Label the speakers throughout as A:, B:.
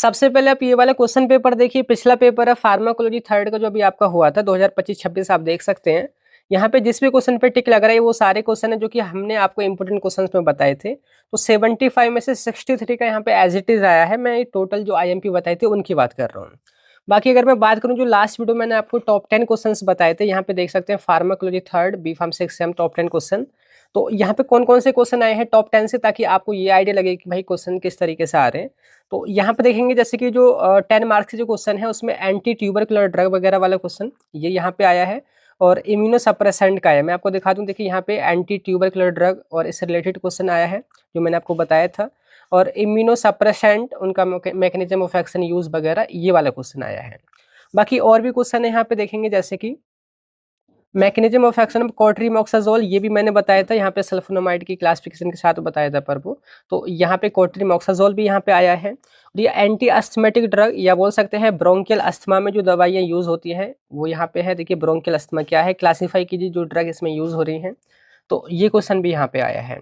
A: सबसे पहले आप ये वाला क्वेश्चन पेपर देखिए, पिछला पेपर है फार्माकोलॉजी थर्ड का जो अभी आपका हुआ था 2025-26, आप देख सकते हैं। यहाँ पे जिस भी क्वेश्चन पे टिक लग रहा है वो सारे क्वेश्चन है जो कि हमने आपको इंपोर्टेंट क्वेश्चन में बताए थे। तो 75 में से 63 का यहाँ पे एज इट इज आया है। मैं टोटल जो आईएमपी बताए थे उनकी बात कर रहा हूँ। बाकी अगर मैं बात करूँ जो लास्ट वीडियो मैंने आपको टॉप 10 क्वेश्चन बताए थे, यहाँ पे देख सकते हैं pharmacology third B pharm 6 same top 10 question. तो यहाँ पे कौन कौन से क्वेश्चन आए हैं टॉप 10 से, ताकि आपको ये आइडिया लगे कि भाई क्वेश्चन किस तरीके से आ रहे हैं। तो यहाँ पे देखेंगे जैसे कि जो 10 मार्क्स के जो क्वेश्चन है उसमें एंटी ट्यूबरकुलर ड्रग वगैरह वाला क्वेश्चन ये यहाँ पे आया है, और इम्यूनो सप्रेसेंट का है। मैं आपको दिखा दूं, देखिए यहाँ पे एंटी ट्यूबरकुलर ड्रग और इससे रिलेटेड क्वेश्चन आया है जो मैंने आपको बताया था, और इम्यूनो सप्रेसेंट उनका मैकेनिज्म ऑफ एक्शन यूज वगैरह ये वाला क्वेश्चन आया है। बाकी और भी क्वेश्चन है यहाँ पे देखेंगे, जैसे कि मैकेनिज्म ऑफ एक्शन ऑफ कोट्रीमोक्साजोल, ये भी मैंने बताया था यहाँ पे सल्फोनामाइड की क्लासिफिकेशन के साथ बताया था पर वो। तो यहाँ पे कोट्रीमोक्साजोल भी यहाँ पे आया है। और ये एंटी अस्थमेटिक ड्रग या बोल सकते हैं ब्रोंकियल अस्थमा में जो दवाइयाँ यूज होती हैं वो यहाँ पे है। देखिए ब्रोंकियल अस्थमा क्या है, क्लासीफाई कीजिए जो ड्रग इसमें यूज हो रही है। तो ये क्वेश्चन भी यहाँ पे आया है।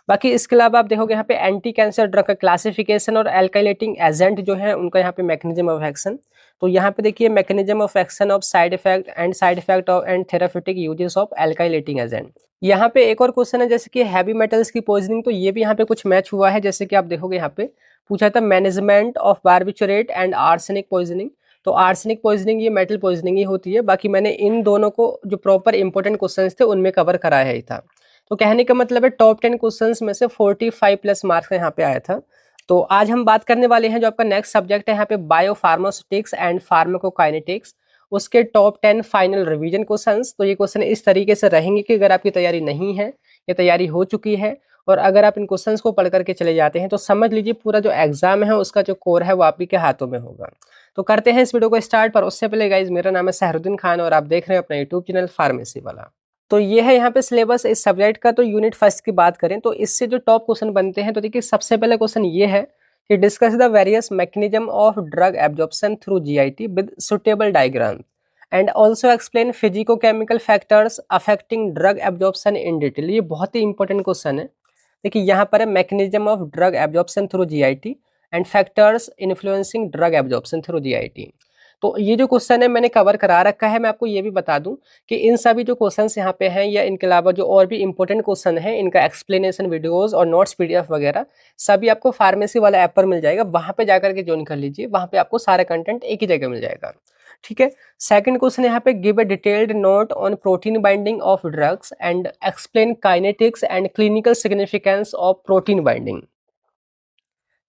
A: बाकी इसके अलावा आप देखोगे यहाँ पे एंटी कैंसर ड्रग का क्लासिफिकेशन और एल्काइलेटिंग एजेंट जो है उनका यहाँ पे मैकेनिज्म ऑफ एक्शन। तो यहाँ पे देखिए mechanism of action of side effect of and therapeutic uses of alkylating agent. यहाँ पे एक और क्वेश्चन है जैसे कि हैवी मेटल्स की पॉइजनिंग, तो ये भी यहाँ पे कुछ मैच हुआ है। जैसे कि आप देखोगे यहाँ पे पूछा था management of barbiturate and arsenic poisoning. तो आर्सेनिक पॉइजनिंग ये मेटल पॉइजनिंग ही होती है। बाकी मैंने इन दोनों को जो प्रॉपर इंपॉर्टेंट क्वेश्चन थे उनमें कवर कराया ही था। तो कहने का मतलब है टॉप 10 क्वेश्चंस में से 45 प्लस मार्क्स यहाँ पे आया था। तो आज हम बात करने वाले हैं जो आपका नेक्स्ट सब्जेक्ट है यहाँ पे बायोफार्मास्यूटिक्स एंड फार्माकोकाइनेटिक्स, उसके टॉप 10 फाइनल रिवीजन क्वेश्चंस। तो ये क्वेश्चन इस तरीके से रहेंगे कि अगर आपकी तैयारी नहीं है या तैयारी हो चुकी है और अगर आप इन क्वेश्चंस को पढ़ करके चले जाते हैं तो समझ लीजिए पूरा जो एग्जाम है उसका जो कोर है वो आप ही के हाथों में होगा। तो करते हैं इस वीडियो को स्टार्ट। पर उससे पहले गाइज, मेरा नाम है सहरुद्दीन खान और आप देख रहे हैं अपना यूट्यूब चैनल फार्मेसी वाला। तो ये है यहाँ पे सिलेबस इस सब्जेक्ट का। तो यूनिट फर्स्ट की बात करें तो इससे जो टॉप क्वेश्चन बनते हैं, तो देखिए सबसे पहले क्वेश्चन ये है कि discuss the various mechanism of drug absorption through GIT with suitable diagram and also explain physicochemical factors affecting drug absorption in detail. ये बहुत ही इंपॉर्टेंट क्वेश्चन है। देखिए यहाँ पर है mechanism of drug absorption through GIT and factors influencing drug absorption through GIT. तो ये जो क्वेश्चन है मैंने कवर करा रखा है। मैं आपको ये भी बता दूं कि इन सभी जो क्वेश्चंस यहाँ पे हैं या इनके अलावा जो और भी इंपॉर्टेंट क्वेश्चन हैं इनका एक्सप्लेनेशन वीडियोस और नोट्स पीडीएफ वगैरह सभी आपको फार्मेसी वाला ऐप पर मिल जाएगा। वहां पे जाकर के ज्वाइन कर लीजिए, वहां पे आपको सारा कंटेंट एक ही जगह मिल जाएगा। ठीक है। सेकंड क्वेश्चन यहाँ पे give a detailed note on protein binding of drugs and explain kinetics and clinical significance of protein binding.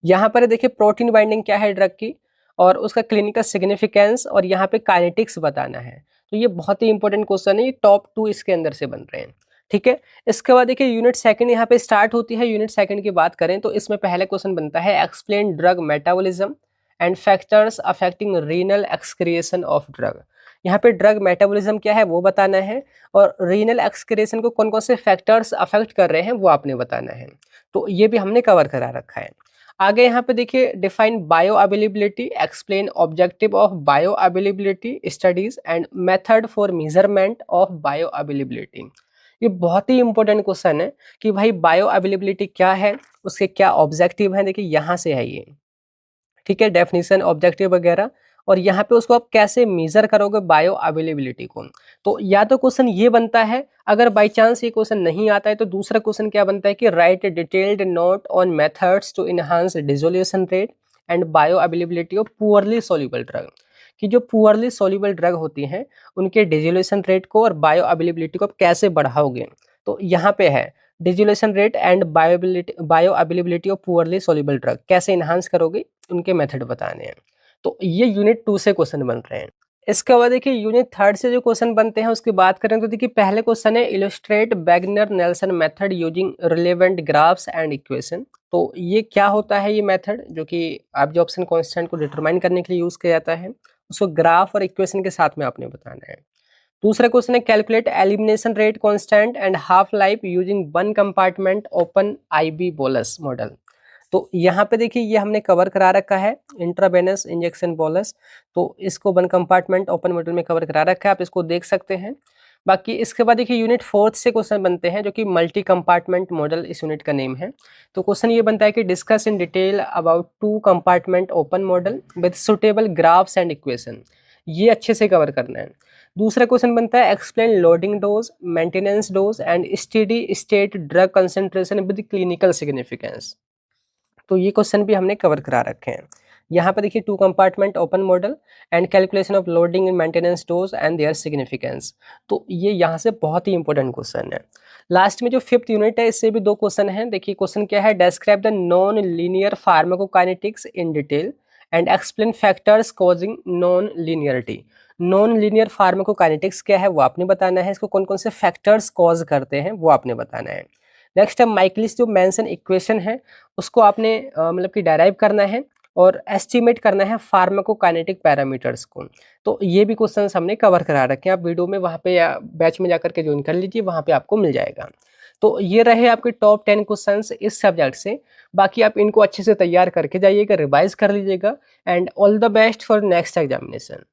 A: यहाँ पर देखिए प्रोटीन बाइंडिंग क्या है ड्रग की और उसका क्लिनिकल सिग्निफिकेंस और यहाँ पे काइनेटिक्स बताना है। तो ये बहुत ही इंपॉर्टेंट क्वेश्चन है, ये टॉप 2 इसके अंदर से बन रहे हैं। ठीक है। इसके बाद देखिए यूनिट सेकंड यहाँ पे स्टार्ट होती है। यूनिट सेकंड की बात करें तो इसमें पहला क्वेश्चन बनता है explain drug metabolism and factors affecting renal excretion of drug. यहाँ पे ड्रग मेटाबॉलिज्म क्या है वो बताना है और रीनल एक्सक्रिएशन को कौन कौन से फैक्टर्स अफेक्ट कर रहे हैं वो आपने बताना है। तो ये भी हमने कवर करा रखा है। आगे यहाँ पे देखिए define bio availability, explain objective of bio availability studies and method for measurement of bio availability. ये बहुत ही इंपॉर्टेंट क्वेश्चन है कि भाई बायो अवेलेबिलिटी क्या है, उसके क्या ऑब्जेक्टिव हैं। देखिए यहाँ से है ये। ठीक है, डेफिनेशन ऑब्जेक्टिव वगैरह, और यहाँ पे उसको आप कैसे मेजर करोगे बायो अवेलेबिलिटी को। तो या तो क्वेश्चन ये बनता है, अगर बाई चांस ये क्वेश्चन नहीं आता है तो दूसरा क्वेश्चन क्या बनता है कि write detailed note on methods to enhance dissolution rate and bioavailability of poorly soluble drug. कि जो पुअरली सोल्यूबल ड्रग होती हैं उनके डिसोल्यूशन रेट को और बायो अवेलेबिलिटी को आप कैसे बढ़ाओगे। तो यहाँ पे है dissolution rate and bioavailability of poorly soluble drug कैसे इनहांस करोगे, उनके मेथड बताने हैं। तो ये यूनिट 2 से क्वेश्चन बन रहे हैं। इसके बाद देखिए यूनिट 3 से जो क्वेश्चन बनते हैं उसकी बात करें तो देखिए पहले क्वेश्चन है illustrate beginner Nelson method using relevant graphs and equation. तो ये क्या होता है, ये मेथड जो कि एब्जॉर्प्शन कांस्टेंट को डिटरमाइन करने के लिए यूज किया जाता है, उसको ग्राफ और इक्वेशन के साथ में आपने बताना है। दूसरा क्वेश्चन है calculate elimination rate constant and half life using one compartment open IB bolus model. तो यहाँ पे देखिए ये हमने कवर करा रखा है इंट्रावेनस इंजेक्शन बोलस। तो इसको वन कंपार्टमेंट ओपन मॉडल में कवर करा रखा है, आप इसको देख सकते हैं। बाकी इसके बाद देखिए यूनिट 4 से क्वेश्चन बनते हैं जो कि मल्टी कंपार्टमेंट मॉडल इस यूनिट का नेम है। तो क्वेश्चन ये बनता है कि discuss in detail about 2 compartment open model with suitable graphs and equation. ये अच्छे से कवर करना है। दूसरा क्वेश्चन बनता है explain loading dose, maintenance dose and steady state drug concentration with clinical significance. तो ये क्वेश्चन भी हमने कवर करा रखे हैं। यहाँ पे देखिए 2 compartment open model and calculation of loading and maintenance dose and their significance. तो ये यहाँ से बहुत ही इंपॉर्टेंट क्वेश्चन है। लास्ट में जो 5th यूनिट है इससे भी 2 क्वेश्चन हैं। देखिए क्वेश्चन क्या है, describe the non linear pharmacokinetics in detail and explain factors causing non linearity. Non linear pharmacokinetics क्या है वो आपने बताना है, इसको कौन कौन से फैक्टर्स कॉज करते हैं वो आपने बताना है। नेक्स्ट है माइकलिस जो मेंशन इक्वेशन है उसको आपने मतलब कि डेराइव करना है और एस्टिमेट करना है फार्माकोकाइनेटिक पैरामीटर्स को। तो ये भी क्वेश्चंस हमने कवर करा रखे हैं, आप वीडियो में वहाँ पे या बैच में जाकर के ज्वाइन कर लीजिए, वहाँ पे आपको मिल जाएगा। तो ये रहे आपके टॉप 10 क्वेश्चंस इस सब्जेक्ट से। बाकी आप इनको अच्छे से तैयार करके जाइएगा, रिवाइज कर लीजिएगा and all the best for next examination.